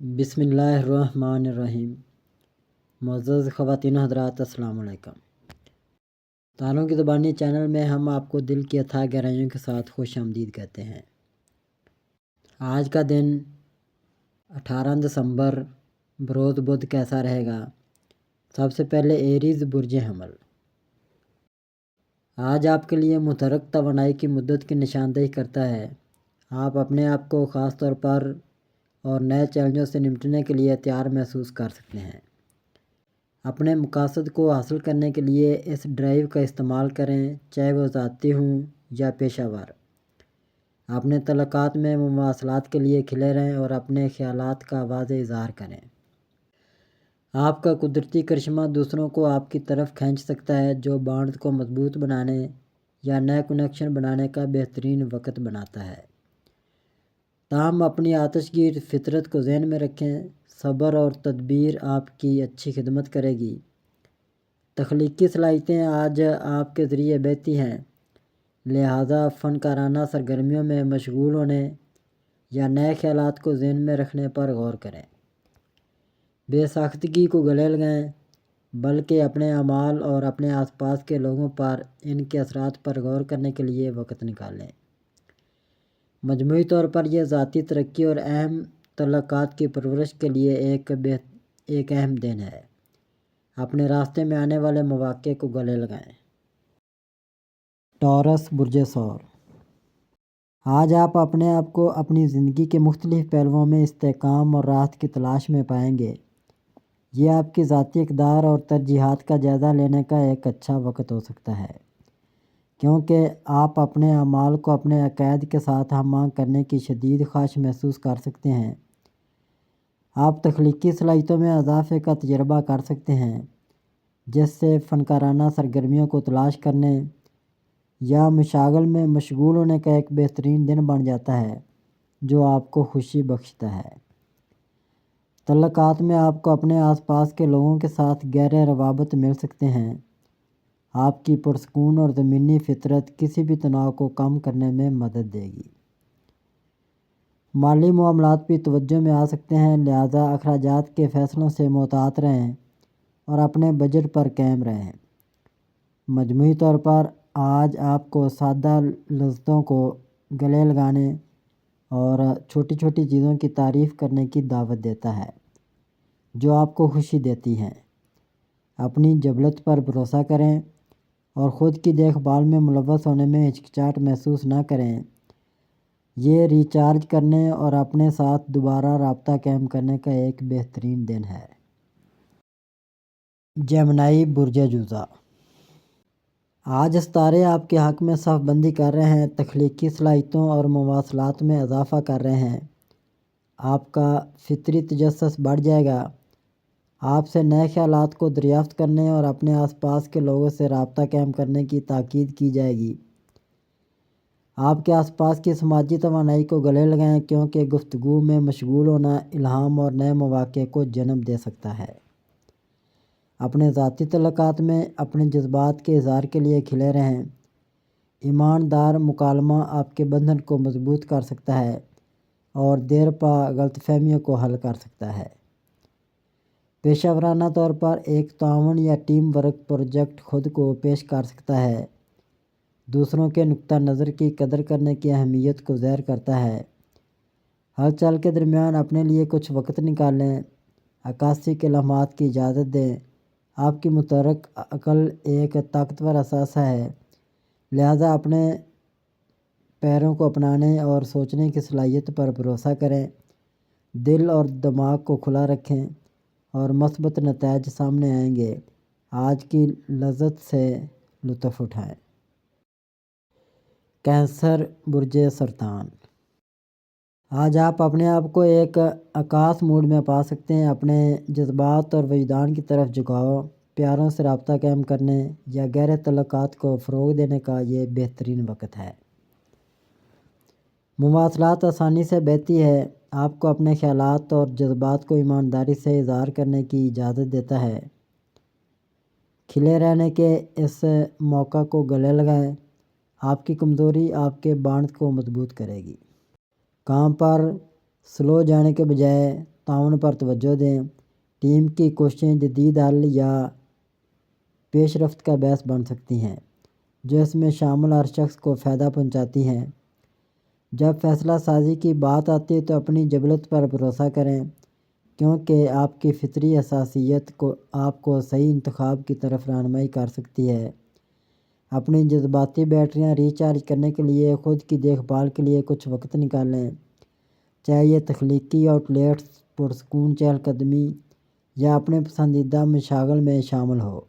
بسم اللہ الرحمن الرحیم۔ معزز خواتین و حضرات، السلام علیکم۔ تاروں کی زبانی چینل میں ہم آپ کو دل کی اتھاہ گہرائیوں کے ساتھ خوش آمدید کہتے ہیں۔ آج کا دن 18 دسمبر بروز بدھ کیسا رہے گا؟ سب سے پہلے ایریز برج حمل۔ آج آپ کے لیے متحرک توانائی کی مدت کی نشاندہی کرتا ہے۔ آپ اپنے آپ کو خاص طور پر اور نئے چیلنجوں سے نمٹنے کے لیے تیار محسوس کر سکتے ہیں۔ اپنے مقاصد کو حاصل کرنے کے لیے اس ڈرائیو کا استعمال کریں، چاہے وہ ذاتی ہوں یا پیشہ ور۔ اپنے تعلقات میں مواصلات کے لیے کھلے رہیں اور اپنے خیالات کا واضح اظہار کریں۔ آپ کا قدرتی کرشمہ دوسروں کو آپ کی طرف کھینچ سکتا ہے، جو بانڈ کو مضبوط بنانے یا نئے کنیکشن بنانے کا بہترین وقت بناتا ہے۔ تاہم اپنی آتش گیر فطرت کو ذہن میں رکھیں، صبر اور تدبیر آپ کی اچھی خدمت کرے گی۔ تخلیقی صلاحیتیں آج آپ کے ذریعے بہتی ہیں، لہذا فنکارانہ سرگرمیوں میں مشغول ہونے یا نئے خیالات کو ذہن میں رکھنے پر غور کریں۔ بے ساختگی کو گلے لگائیں، بلکہ اپنے اعمال اور اپنے آس پاس کے لوگوں پر ان کے اثرات پر غور کرنے کے لیے وقت نکالیں۔ مجموعی طور پر یہ ذاتی ترقی اور اہم تعلقات کی پرورش کے لیے ایک اہم دن ہے۔ اپنے راستے میں آنے والے مواقع کو گلے لگائیں۔ ٹورس برج ثور۔ آج آپ اپنے آپ کو اپنی زندگی کے مختلف پہلوؤں میں استحکام اور راحت کی تلاش میں پائیں گے۔ یہ آپ کی ذاتی اقدار اور ترجیحات کا جائزہ لینے کا ایک اچھا وقت ہو سکتا ہے، کیونکہ آپ اپنے اعمال کو اپنے عقائد کے ساتھ ہم آہنگ کرنے کی شدید خواہش محسوس کر سکتے ہیں۔ آپ تخلیقی صلاحیتوں میں اضافے کا تجربہ کر سکتے ہیں، جس سے فنکارانہ سرگرمیوں کو تلاش کرنے یا مشاغل میں مشغول ہونے کا ایک بہترین دن بن جاتا ہے، جو آپ کو خوشی بخشتا ہے۔ تعلقات میں آپ کو اپنے آس پاس کے لوگوں کے ساتھ گہرے روابط مل سکتے ہیں۔ آپ کی پرسکون اور زمینی فطرت کسی بھی تناؤ کو کم کرنے میں مدد دے گی۔ مالی معاملات بھی توجہ میں آ سکتے ہیں، لہذا اخراجات کے فیصلوں سے محتاط رہیں اور اپنے بجٹ پر قائم رہیں۔ مجموعی طور پر آج آپ کو سادہ لذتوں کو گلے لگانے اور چھوٹی چھوٹی چیزوں کی تعریف کرنے کی دعوت دیتا ہے، جو آپ کو خوشی دیتی ہیں۔ اپنی جبلت پر بھروسہ کریں اور خود کی دیکھ بھال میں ملوث ہونے میں ہچکچاہٹ محسوس نہ کریں۔ یہ ریچارج کرنے اور اپنے ساتھ دوبارہ رابطہ قائم کرنے کا ایک بہترین دن ہے۔ جیمنائی برج جوزہ۔ آج ستارے آپ کے حق میں صف بندی کر رہے ہیں، تخلیقی صلاحیتوں اور مواصلات میں اضافہ کر رہے ہیں۔ آپ کا فطری تجسس بڑھ جائے گا۔ آپ سے نئے خیالات کو دریافت کرنے اور اپنے آس پاس کے لوگوں سے رابطہ قائم کرنے کی تاکید کی جائے گی۔ آپ کے آس پاس کی سماجی توانائی کو گلے لگائیں، کیونکہ گفتگو میں مشغول ہونا الہام اور نئے مواقع کو جنم دے سکتا ہے۔ اپنے ذاتی تعلقات میں اپنے جذبات کے اظہار کے لیے کھلے رہیں۔ ایماندار مکالمہ آپ کے بندھن کو مضبوط کر سکتا ہے اور دیر پا غلط فہمیوں کو حل کر سکتا ہے۔ پیشہ ورانہ طور پر ایک تعاون یا ٹیم ورک پروجیکٹ خود کو پیش کر سکتا ہے، دوسروں کے نقطہ نظر کی قدر کرنے کی اہمیت کو ظاہر کرتا ہے۔ ہلچل کے درمیان اپنے لیے کچھ وقت نکالیں، عکاسی کے لمحات کی اجازت دیں۔ آپ کی متحرک عقل ایک طاقتور اثاثہ ہے، لہذا اپنے پیروں کو اپنانے اور سوچنے کی صلاحیت پر بھروسہ کریں۔ دل اور دماغ کو کھلا رکھیں اور مثبت نتائج سامنے آئیں گے۔ آج کی لذت سے لطف اٹھائیں۔ کینسر برج سرطان۔ آج آپ اپنے آپ کو ایک عکاس موڈ میں پا سکتے ہیں۔ اپنے جذبات اور وجدان کی طرف جھکاؤ، پیاروں سے رابطہ قائم کرنے یا گہرے تعلقات کو فروغ دینے کا یہ بہترین وقت ہے۔ مواصلات آسانی سے بہتی ہے، آپ کو اپنے خیالات اور جذبات کو ایمانداری سے اظہار کرنے کی اجازت دیتا ہے۔ کھلے رہنے کے اس موقع کو گلے لگائیں۔ آپ کی کمزوری آپ کے بانڈ کو مضبوط کرے گی۔ کام پر سلو جانے کے بجائے تعاون پر توجہ دیں۔ ٹیم کی کوششیں جدید حل یا پیش رفت کا باعث بن سکتی ہیں جو اس میں شامل ہر شخص کو فائدہ پہنچاتی ہیں۔ جب فیصلہ سازی کی بات آتی ہے تو اپنی جبلت پر بھروسہ کریں کیونکہ آپ کی فطری حساسیت آپ کو صحیح انتخاب کی طرف رہنمائی کر سکتی ہے۔ اپنی جذباتی بیٹریاں ریچارج کرنے کے لیے خود کی دیکھ بھال کے لیے کچھ وقت نکالیں، چاہے یہ تخلیقی آؤٹلیٹس، پرسکون چہل قدمی یا اپنے پسندیدہ مشاغل میں شامل ہو۔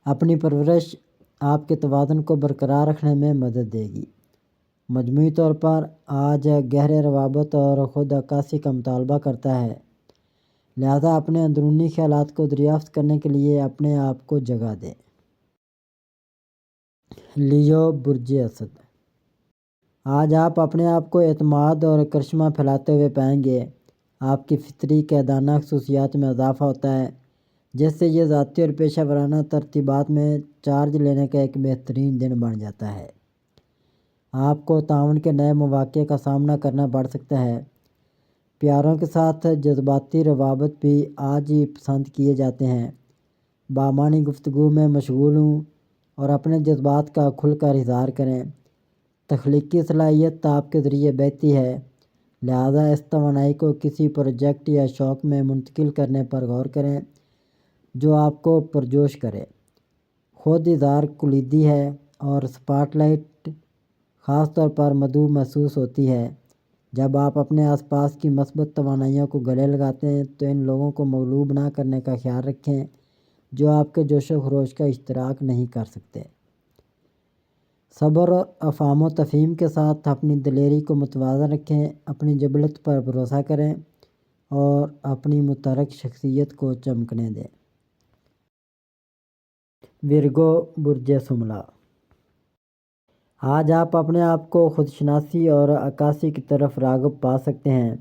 اپنی پرورش آپ کے توازن کو برقرار رکھنے میں مدد دے گی۔ مجموعی طور پر آج گہرے روابط اور خود عکاسی کا مطالبہ کرتا ہے، لہذا اپنے اندرونی خیالات کو دریافت کرنے کے لیے اپنے آپ کو جگہ دیں۔ لیو برج اسد، آج آپ اپنے آپ کو اعتماد اور کرشمہ پھیلاتے ہوئے پائیں گے۔ آپ کی فطری قیادانہ خصوصیات میں اضافہ ہوتا ہے جس سے یہ ذاتی اور پیشہ ورانہ ترتیبات میں چارج لینے کا ایک بہترین دن بن جاتا ہے۔ آپ کو تعاون کے نئے مواقع کا سامنا کرنا پڑ سکتا ہے۔ پیاروں کے ساتھ جذباتی روابط بھی آج ہی پسند کیے جاتے ہیں۔ بامعنی گفتگو میں مشغول ہوں اور اپنے جذبات کا کھل کر اظہار کریں۔ تخلیقی صلاحیت آپ کے ذریعے بہتی ہے، لہذا اس توانائی کو کسی پروجیکٹ یا شوق میں منتقل کرنے پر غور کریں جو آپ کو پرجوش کرے۔ خود اظہار کلیدی ہے اور سپاٹ لائٹ خاص طور پر مدعو محسوس ہوتی ہے۔ جب آپ اپنے آس پاس کی مثبت توانائیوں کو گلے لگاتے ہیں تو ان لوگوں کو مغلوب نہ کرنے کا خیال رکھیں جو آپ کے جوش و خروش کا اشتراک نہیں کر سکتے۔ صبر اور افہام و تفہیم کے ساتھ اپنی دلیری کو متوازن رکھیں، اپنی جبلت پر بھروسہ کریں اور اپنی متحرک شخصیت کو چمکنے دیں۔ ورگو برج شملہ، آج آپ اپنے آپ کو خودشناسی اور عکاسی کی طرف راغب پا سکتے ہیں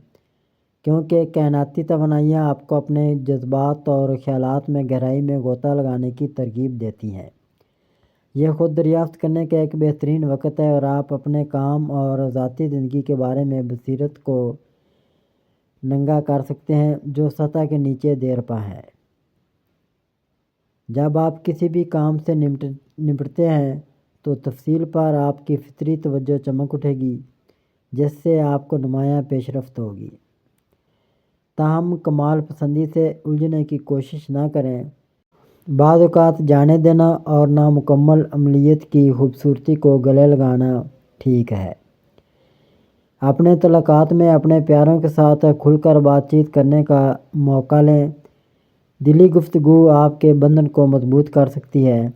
کیونکہ کائناتی توانائیاں آپ کو اپنے جذبات اور خیالات میں گہرائی میں غوطہ لگانے کی ترغیب دیتی ہیں۔ یہ خود دریافت کرنے کا ایک بہترین وقت ہے اور آپ اپنے کام اور ذاتی زندگی کے بارے میں بصیرت کو ننگا کر سکتے ہیں جو سطح کے نیچے دیر پا ہے۔ جب آپ کسی بھی کام سے نمٹتے ہیں تو تفصیل پر آپ کی فطری توجہ چمک اٹھے گی جس سے آپ کو نمایاں پیش رفت ہوگی۔ تاہم کمال پسندی سے الجھنے کی کوشش نہ کریں۔ بعض اوقات جانے دینا اور نامکمل عملیت کی خوبصورتی کو گلے لگانا ٹھیک ہے۔ اپنے تعلقات میں اپنے پیاروں کے ساتھ کھل کر بات چیت کرنے کا موقع لیں۔ دلی گفتگو آپ کے بندھن کو مضبوط کر سکتی ہے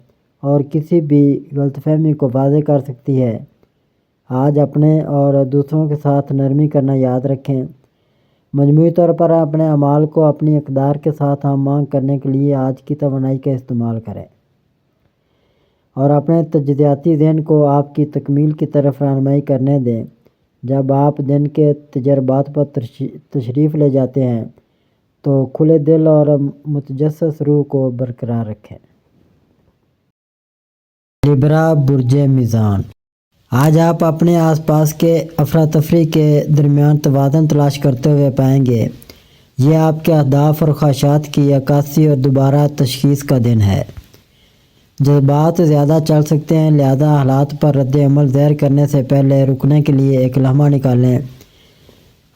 اور کسی بھی غلط فہمی کو واضح کر سکتی ہے۔ آج اپنے اور دوسروں کے ساتھ نرمی کرنا یاد رکھیں۔ مجموعی طور پر اپنے اعمال کو اپنی اقدار کے ساتھ ہم آہنگ کرنے کے لیے آج کی توانائی کا استعمال کریں اور اپنے تجزیاتی ذہن کو آپ کی تکمیل کی طرف رہنمائی کرنے دیں۔ جب آپ دن کے تجربات پر تشریف لے جاتے ہیں تو کھلے دل اور متجسس روح کو برقرار رکھیں۔ لیبرا برج میزان، آج آپ اپنے آس پاس کے افراتفری کے درمیان توازن تلاش کرتے ہوئے پائیں گے۔ یہ آپ کے اہداف اور خواہشات کی عکاسی اور دوبارہ تشخیص کا دن ہے۔ جذبات زیادہ چل سکتے ہیں، لہذا حالات پر رد عمل ظاہر کرنے سے پہلے رکنے کے لیے ایک لمحہ نکالیں۔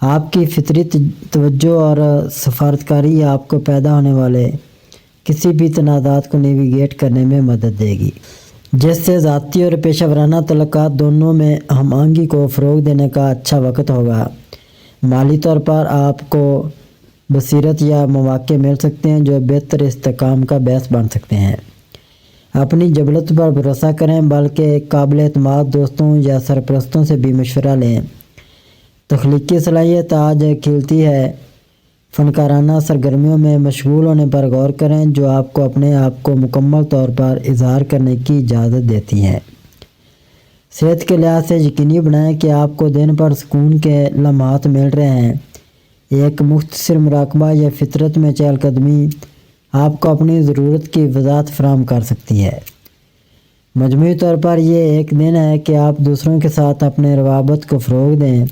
آپ کی فطری توجہ اور سفارتکاری آپ کو پیدا ہونے والے کسی بھی تنازعات کو نیویگیٹ کرنے میں مدد دے گی، جس سے ذاتی اور پیشہ ورانہ تعلقات دونوں میں ہم آہنگی کو فروغ دینے کا اچھا وقت ہوگا۔ مالی طور پر آپ کو بصیرت یا مواقع مل سکتے ہیں جو بہتر استحکام کا باعث بن سکتے ہیں۔ اپنی جبلت پر بھروسہ کریں بلکہ قابل اعتماد دوستوں یا سرپرستوں سے بھی مشورہ لیں۔ تخلیقی صلاحیت آج کھلتی ہے۔ فنکارانہ سرگرمیوں میں مشغول ہونے پر غور کریں جو آپ کو اپنے آپ کو مکمل طور پر اظہار کرنے کی اجازت دیتی ہیں۔ صحت کے لحاظ سے یقینی بنائیں کہ آپ کو دن پر سکون کے لمحات مل رہے ہیں۔ ایک مختصر مراقبہ یا فطرت میں چہل قدمی آپ کو اپنی ضرورت کی وضاحت فراہم کر سکتی ہے۔ مجموعی طور پر یہ ایک دن ہے کہ آپ دوسروں کے ساتھ اپنے روابط کو فروغ دیں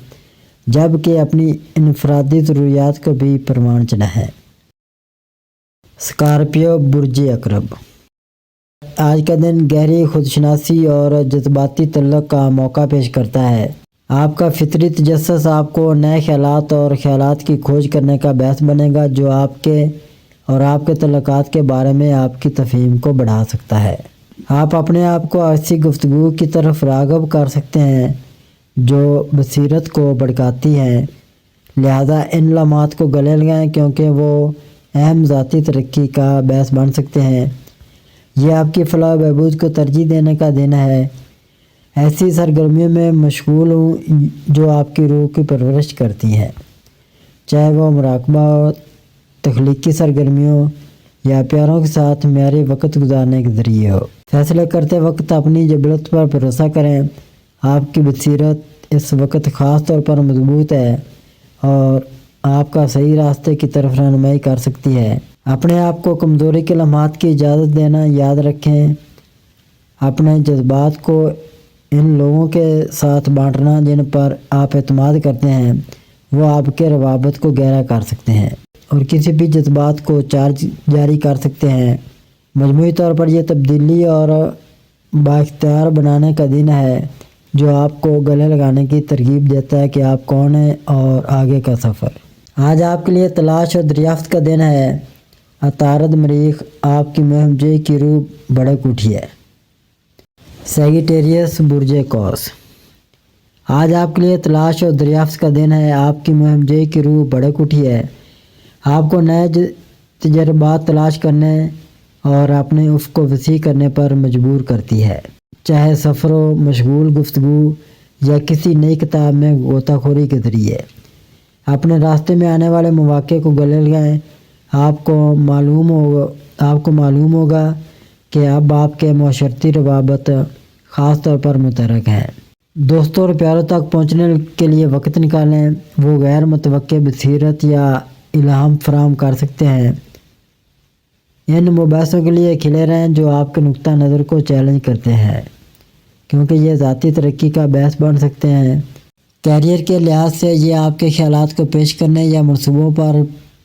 جبکہ اپنی انفرادی ضروریات کو بھی پروان چڑھائیں۔ اسکارپیو برج عقرب، آج کا دن گہری خودشناسی اور جذباتی تعلق کا موقع پیش کرتا ہے۔ آپ کا فطری تجسس آپ کو نئے خیالات اور خیالات کی کھوج کرنے کا باعث بنے گا، جو آپ کے تعلقات کے بارے میں آپ کی تفہیم کو بڑھا سکتا ہے۔ آپ اپنے آپ کو ایسی گفتگو کی طرف راغب کر سکتے ہیں جو بصیرت کو بھڑکاتی ہیں، لہذا ان لمحات کو گلے لگائیں کیونکہ وہ اہم ذاتی ترقی کا باعث بن سکتے ہیں۔ یہ آپ کی فلاح و بہبود کو ترجیح دینے کا دن ہے۔ ایسی سرگرمیوں میں مشغول ہوں جو آپ کی روح کی پرورش کرتی ہیں، چاہے وہ مراقبہ ہو، تخلیقی سرگرمیوں یا پیاروں کے ساتھ معیاری وقت گزارنے کے ذریعے ہو۔ فیصلے کرتے وقت اپنی جبلت پر بھروسہ کریں۔ آپ کی بصیرت اس وقت خاص طور پر مضبوط ہے اور آپ کا صحیح راستے کی طرف رہنمائی کر سکتی ہے۔ اپنے آپ کو کمزوری کے لمحات کی اجازت دینا یاد رکھیں۔ اپنے جذبات کو ان لوگوں کے ساتھ بانٹنا جن پر آپ اعتماد کرتے ہیں، وہ آپ کے روابط کو گہرا کر سکتے ہیں اور کسی بھی جذبات کو چارج جاری کر سکتے ہیں۔ مجموعی طور پر یہ تبدیلی اور بااختیار بنانے کا دن ہے جو آپ کو گلے لگانے کی ترغیب دیتا ہے کہ آپ کون ہیں اور آگے کا سفر۔ آج آپ کے لیے تلاش اور دریافت کا دن ہے۔ عطارد مریخ، آپ کی مہم جوئی کی روح بھڑک اٹھی ہے۔ سیگیٹیریس برج قوس، آج آپ کے لیے تلاش اور دریافت کا دن ہے۔ آپ کی مہم جوئی کی روح بھڑک اٹھی ہے۔ آپ کو نئے تجربات تلاش کرنے اور اپنے افق کو وسیع کرنے پر مجبور کرتی ہے، چاہے سفر ہو، مشغول گفتگو یا کسی نئی کتاب میں غوطہ خوری کے ذریعے۔ اپنے راستے میں آنے والے مواقع کو گلے لگائیں۔ آپ کو معلوم ہوگا کہ اب آپ کے معاشرتی روابط خاص طور پر متحرک ہیں۔ دوستوں اور پیاروں تک پہنچنے کے لیے وقت نکالیں، وہ غیر متوقع بصیرت یا الہام فراہم کر سکتے ہیں۔ ان مباحثوں کے لیے کھلے رہیں جو آپ کے نقطہ نظر کو چیلنج کرتے ہیں، کیونکہ یہ ذاتی ترقی کا باعث بن سکتے ہیں۔ کیریئر کے لحاظ سے یہ آپ کے خیالات کو پیش کرنے یا منصوبوں پر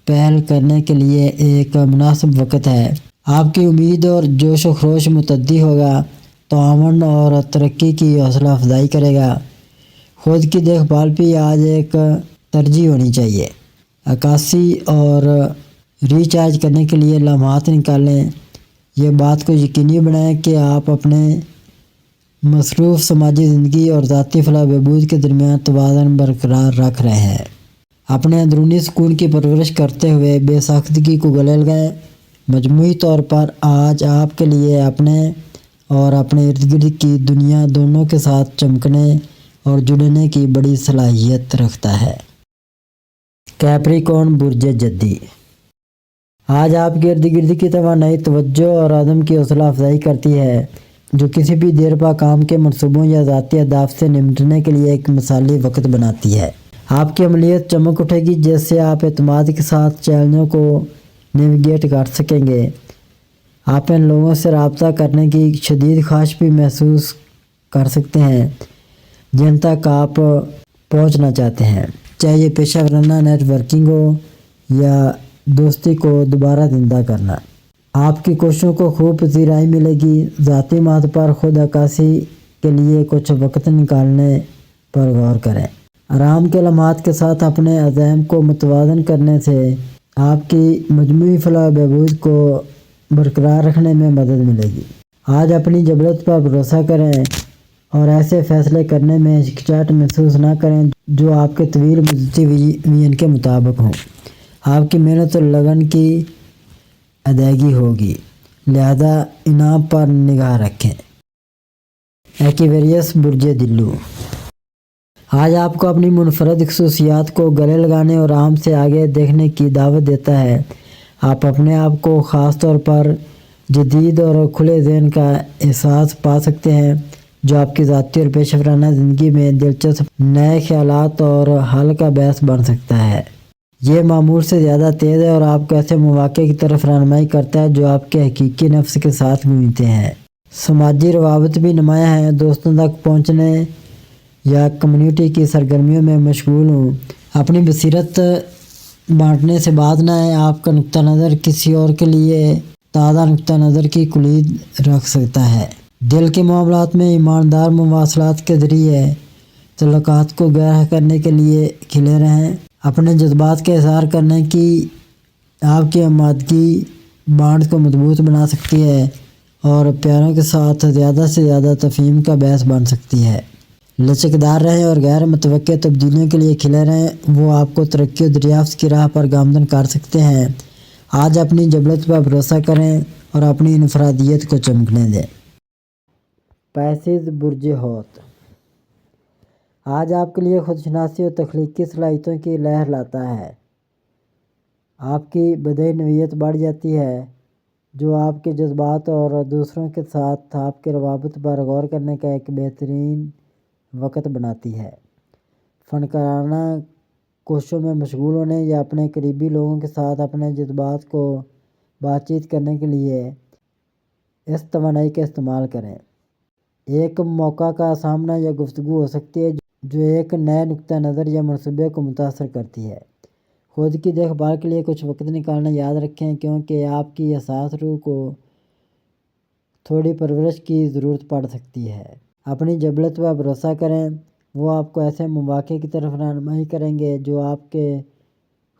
پہل کرنے کے لیے ایک مناسب وقت ہے۔ آپ کی امید اور جوش و خروش متعدی ہوگا، تعاون اور ترقی کی حوصلہ افزائی کرے گا۔ خود کی دیکھ بھال بھی آج ایک ترجیح ہونی چاہیے۔ عکاسی اور ریچارج کرنے کے لیے لمحات نکالیں۔ یہ بات کو یقینی بنائیں کہ آپ اپنے مصروف سماجی زندگی اور ذاتی فلاح و بہبود کے درمیان توازن برقرار رکھ رہے ہیں۔ اپنے اندرونی سکون کی پرورش کرتے ہوئے بے ساختگی کو گلے لگائیں۔ مجموعی طور پر آج آپ کے لیے اپنے اور اپنے ارد گرد کی دنیا دونوں کے ساتھ چمکنے اور جڑنے کی بڑی صلاحیت رکھتا ہے۔ کیپریکون برج جدی، آج آپ کے ارد گرد کی توانائی توجہ اور عزم کی حوصلہ افزائی کرتی ہے، جو کسی بھی دیر پا کام کے منصوبوں یا ذاتی اہداف سے نمٹنے کے لیے ایک مثالی وقت بناتی ہے۔ آپ کی عملیت چمک اٹھے گی جس سے آپ اعتماد کے ساتھ چیلنجوں کو نیویگیٹ کر سکیں گے۔ آپ ان لوگوں سے رابطہ کرنے کی شدید خواہش بھی محسوس کر سکتے ہیں جن تک آپ پہنچنا چاہتے ہیں، چاہے یہ پیشہ ورانہ نیٹ ورکنگ ہو یا دوستی کو دوبارہ زندہ کرنا۔ آپ کی کوششوں کو خوب پذیرائی ملے گی۔ ذاتی مہارت پر خود عکاسی کے لیے کچھ وقت نکالنے پر غور کریں۔ آرام کے لمحات کے ساتھ اپنے عزائم کو متوازن کرنے سے آپ کی مجموعی فلاح و بہبود کو برقرار رکھنے میں مدد ملے گی۔ آج اپنی جبلت پر بھروسہ کریں اور ایسے فیصلے کرنے میں ہچکچاہٹ محسوس نہ کریں جو آپ کے طویل مدتی ویژن کے مطابق ہوں۔ آپ کی محنت اور لگن کی ادائیگی ہوگی، لہذا انعام پر نگاہ رکھیں۔ ایکویریس برج دلو، آج آپ کو اپنی منفرد خصوصیات کو گلے لگانے اور عام سے آگے دیکھنے کی دعوت دیتا ہے۔ آپ اپنے آپ کو خاص طور پر جدید اور کھلے ذہن کا احساس پا سکتے ہیں، جو آپ کی ذاتی اور پیشہ ورانہ زندگی میں دلچسپ نئے خیالات اور حل کا باعث بن سکتا ہے۔ یہ معمول سے زیادہ تیز ہے اور آپ کو ایسے مواقع کی طرف رہنمائی کرتا ہے جو آپ کے حقیقی نفس کے ساتھ گونجتے ہیں۔ سماجی روابط بھی نمایاں ہیں۔ دوستوں تک پہنچنے یا کمیونٹی کی سرگرمیوں میں مشغول ہوں۔ اپنی بصیرت بانٹنے سے بعد نہ آئے، آپ کا نقطہ نظر کسی اور کے لیے تازہ نقطہ نظر کی کلید رکھ سکتا ہے۔ دل کے معاملات میں ایماندار مواصلات کے ذریعے تعلقات کو گہرا کرنے کے لیے کھلے رہیں۔ اپنے جذبات کا اظہار کرنے کی آپ کی آمادگی بانڈ کو مضبوط بنا سکتی ہے اور پیاروں کے ساتھ زیادہ سے زیادہ تفہیم کا باعث بن سکتی ہے۔ لچکدار رہیں اور غیر متوقع تبدیلیوں کے لیے کھلے رہیں، وہ آپ کو ترقی و دریافت کی راہ پر گامزن کر سکتے ہیں۔ آج اپنی جبلت پر بھروسہ کریں اور اپنی انفرادیت کو چمکنے دیں۔ پیسز برج حوت آج آپ کے لیے خودشناسی اور تخلیقی صلاحیتوں کی لہر لاتا ہے۔ آپ کی بدہی نوعیت بڑھ جاتی ہے، جو آپ کے جذبات اور دوسروں کے ساتھ آپ کے روابط پر غور کرنے کا ایک بہترین وقت بناتی ہے۔ فنکارانہ کوششوں میں مشغول ہونے یا اپنے قریبی لوگوں کے ساتھ اپنے جذبات کو بات چیت کرنے کے لیے اس توانائی کا استعمال کریں۔ ایک موقع کا سامنا یا گفتگو ہو سکتی ہے جو ایک نئے نقطہ نظر یا منصوبے کو متاثر کرتی ہے۔ خود کی دیکھ بھال کے لیے کچھ وقت نکالنا یاد رکھیں، کیونکہ آپ کی حساس روح کو تھوڑی پرورش کی ضرورت پڑ سکتی ہے۔ اپنی جبلت پر بھروسہ کریں، وہ آپ کو ایسے مواقع کی طرف رہنمائی کریں گے جو آپ کے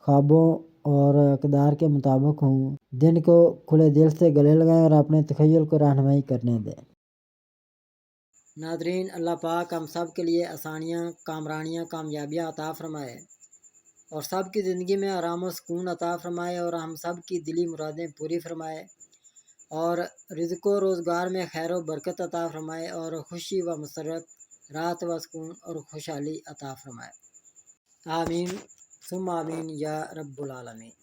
خوابوں اور اقدار کے مطابق ہوں۔ دن کو کھلے دل سے گلے لگائیں اور اپنے تخیل کو رہنمائی کرنے دیں۔ ناظرین، اللہ پاک ہم سب کے لیے آسانیاں، کامرانیاں، کامیابیاں عطا فرمائے اور سب کی زندگی میں آرام و سکون عطا فرمائے اور ہم سب کی دلی مرادیں پوری فرمائے اور رزق و روزگار میں خیر و برکت عطا فرمائے اور خوشی و مسرت، راحت و سکون اور خوشحالی عطا فرمائے۔ آمین ثم آمین یا رب العالمین۔